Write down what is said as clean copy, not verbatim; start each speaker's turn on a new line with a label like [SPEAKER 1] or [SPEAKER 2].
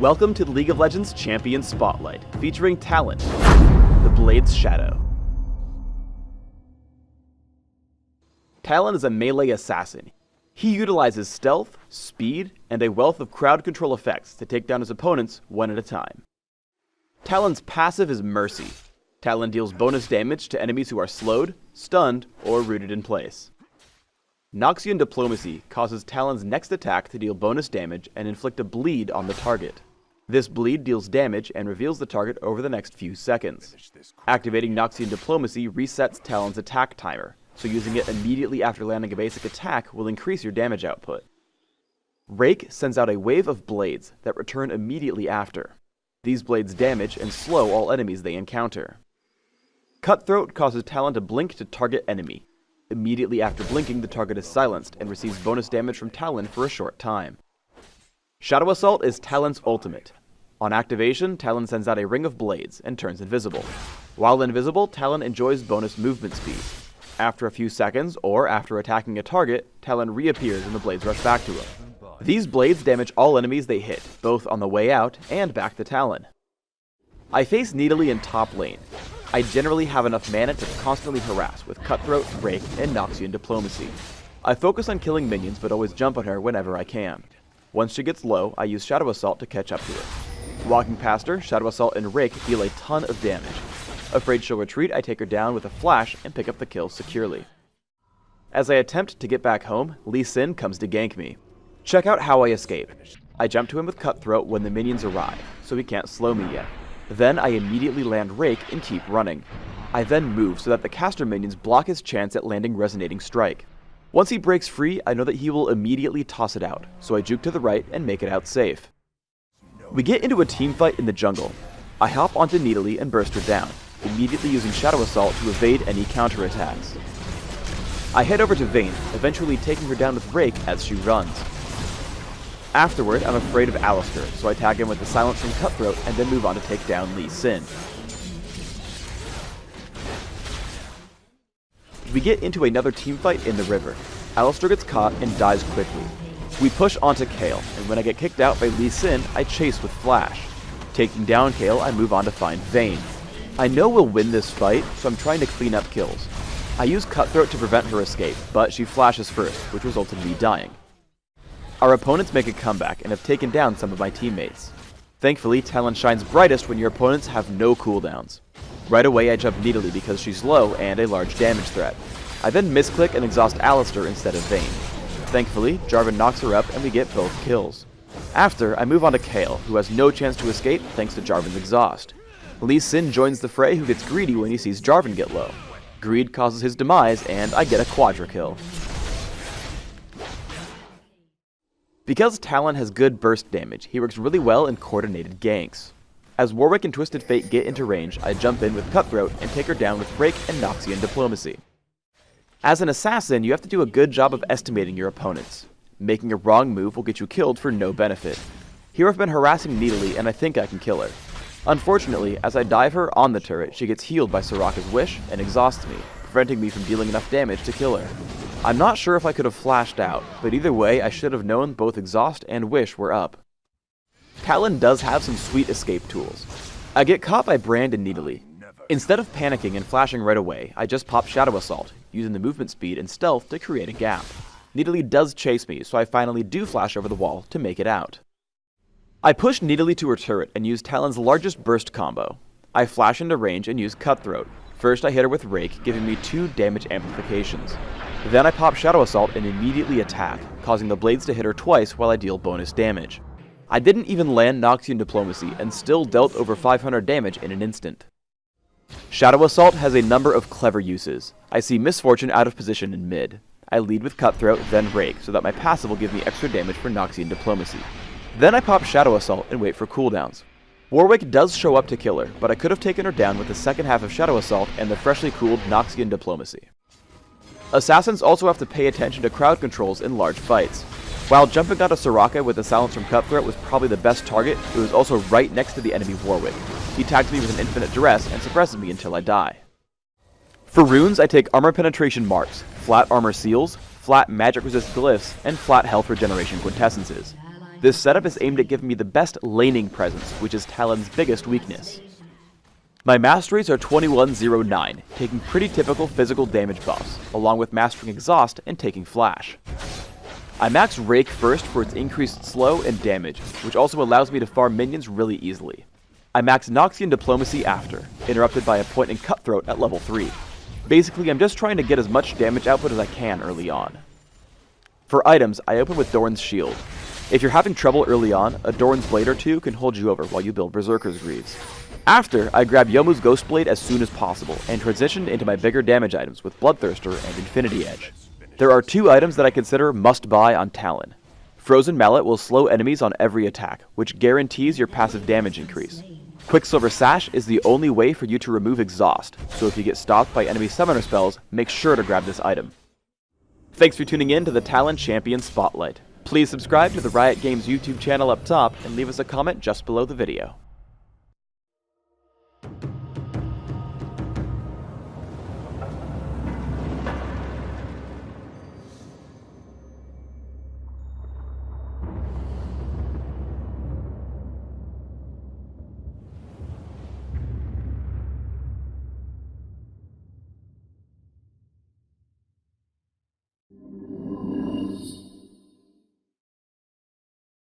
[SPEAKER 1] Welcome to the League of Legends Champion Spotlight, featuring Talon, the Blade's Shadow. Talon is a melee assassin. He utilizes stealth, speed, and a wealth of crowd control effects to take down his opponents one at a time. Talon's passive is Mercy. Talon deals bonus damage to enemies who are slowed, stunned, or rooted in place. Noxian Diplomacy causes Talon's next attack to deal bonus damage and inflict a bleed on the target. This bleed deals damage and reveals the target over the next few seconds. Activating Noxian Diplomacy resets Talon's attack timer, so using it immediately after landing a basic attack will increase your damage output. Rake sends out a wave of blades that return immediately after. These blades damage and slow all enemies they encounter. Cutthroat causes Talon to blink to target enemy. Immediately after blinking, the target is silenced and receives bonus damage from Talon for a short time. Shadow Assault is Talon's ultimate. On activation, Talon sends out a ring of blades and turns invisible. While invisible, Talon enjoys bonus movement speed. After a few seconds, or after attacking a target, Talon reappears and the blades rush back to him. These blades damage all enemies they hit, both on the way out and back to Talon. I face Nidalee in top lane. I generally have enough mana to constantly harass with Cutthroat, Rake, and Noxian Diplomacy. I focus on killing minions but always jump on her whenever I can. Once she gets low, I use Shadow Assault to catch up to her. Walking past her, Shadow Assault and Rake deal a ton of damage. Afraid she'll retreat, I take her down with a flash and pick up the kill securely. As I attempt to get back home, Lee Sin comes to gank me. Check out how I escape. I jump to him with Cutthroat when the minions arrive, so he can't slow me yet. Then I immediately land Rake and keep running. I then move so that the caster minions block his chance at landing Resonating Strike. Once he breaks free, I know that he will immediately toss it out, so I juke to the right and make it out safe. We get into a teamfight in the jungle. I hop onto Nidalee and burst her down, immediately using Shadow Assault to evade any counterattacks. I head over to Vayne, eventually taking her down with Rake as she runs. Afterward, I'm afraid of Alistar, so I tag him with the silence from Cutthroat and then move on to take down Lee Sin. We get into another teamfight in the river. Alistar gets caught and dies quickly. We push onto Kayle, and when I get kicked out by Lee Sin, I chase with Flash. Taking down Kayle, I move on to find Vayne. I know we'll win this fight, so I'm trying to clean up kills. I use Cutthroat to prevent her escape, but she flashes first, which resulted in me dying. Our opponents make a comeback and have taken down some of my teammates. Thankfully, Talon shines brightest when your opponents have no cooldowns. Right away I jump Nidalee because she's low and a large damage threat. I then misclick and exhaust Alistar instead of Vayne. Thankfully, Jarvan knocks her up and we get both kills. After, I move on to Kayle, who has no chance to escape thanks to Jarvan's exhaust. Lee Sin joins the fray, who gets greedy when he sees Jarvan get low. Greed causes his demise, and I get a quadra kill. Because Talon has good burst damage, he works really well in coordinated ganks. As Warwick and Twisted Fate get into range, I jump in with Cutthroat and take her down with Rake and Noxian Diplomacy. As an assassin, you have to do a good job of estimating your opponents. Making a wrong move will get you killed for no benefit. Here I've been harassing Nidalee and I think I can kill her. Unfortunately, as I dive her on the turret, she gets healed by Soraka's Wish and exhausts me, preventing me from dealing enough damage to kill her. I'm not sure if I could have flashed out, but either way I should have known both Exhaust and Wish were up. Talon does have some sweet escape tools. I get caught by Brand and Nidalee. Instead of panicking and flashing right away, I just pop Shadow Assault, using the movement speed and stealth to create a gap. Nidalee does chase me, so I finally do flash over the wall to make it out. I push Nidalee to her turret and use Talon's largest burst combo. I flash into range and use Cutthroat. First I hit her with Rake, giving me 2 damage amplifications. Then I pop Shadow Assault and immediately attack, causing the blades to hit her twice while I deal bonus damage. I didn't even land Noxian Diplomacy and still dealt over 500 damage in an instant. Shadow Assault has a number of clever uses. I see Misfortune out of position in mid. I lead with Cutthroat, then Rake, so that my passive will give me extra damage for Noxian Diplomacy. Then I pop Shadow Assault and wait for cooldowns. Warwick does show up to kill her, but I could have taken her down with the second half of Shadow Assault and the freshly cooled Noxian Diplomacy. Assassins also have to pay attention to crowd controls in large fights. While jumping onto Soraka with the silence from Cutthroat was probably the best target, it was also right next to the enemy Warwick. He tags me with an infinite duress and suppresses me until I die. For runes, I take Armor Penetration Marks, Flat Armor Seals, Flat Magic Resist Glyphs, and Flat Health Regeneration Quintessences. This setup is aimed at giving me the best laning presence, which is Talon's biggest weakness. My masteries are 2109, taking pretty typical physical damage buffs, along with mastering Exhaust and taking Flash. I max Rake first for its increased slow and damage, which also allows me to farm minions really easily. I max Noxian Diplomacy after, interrupted by a point in Cutthroat at level 3. Basically, I'm just trying to get as much damage output as I can early on. For items, I open with Doran's Shield. If you're having trouble early on, a Doran's Blade or two can hold you over while you build Berserker's Greaves. After, I grab Yomu's Ghost Blade as soon as possible, and transition into my bigger damage items with Bloodthirster and Infinity Edge. There are two items that I consider must-buy on Talon. Frozen Mallet will slow enemies on every attack, which guarantees your passive damage increase. Quicksilver Sash is the only way for you to remove Exhaust, so if you get stopped by enemy summoner spells, make sure to grab this item. Thanks for tuning in to the Talon Champion Spotlight. Please subscribe to the Riot Games YouTube channel up top and leave us a comment just below the video.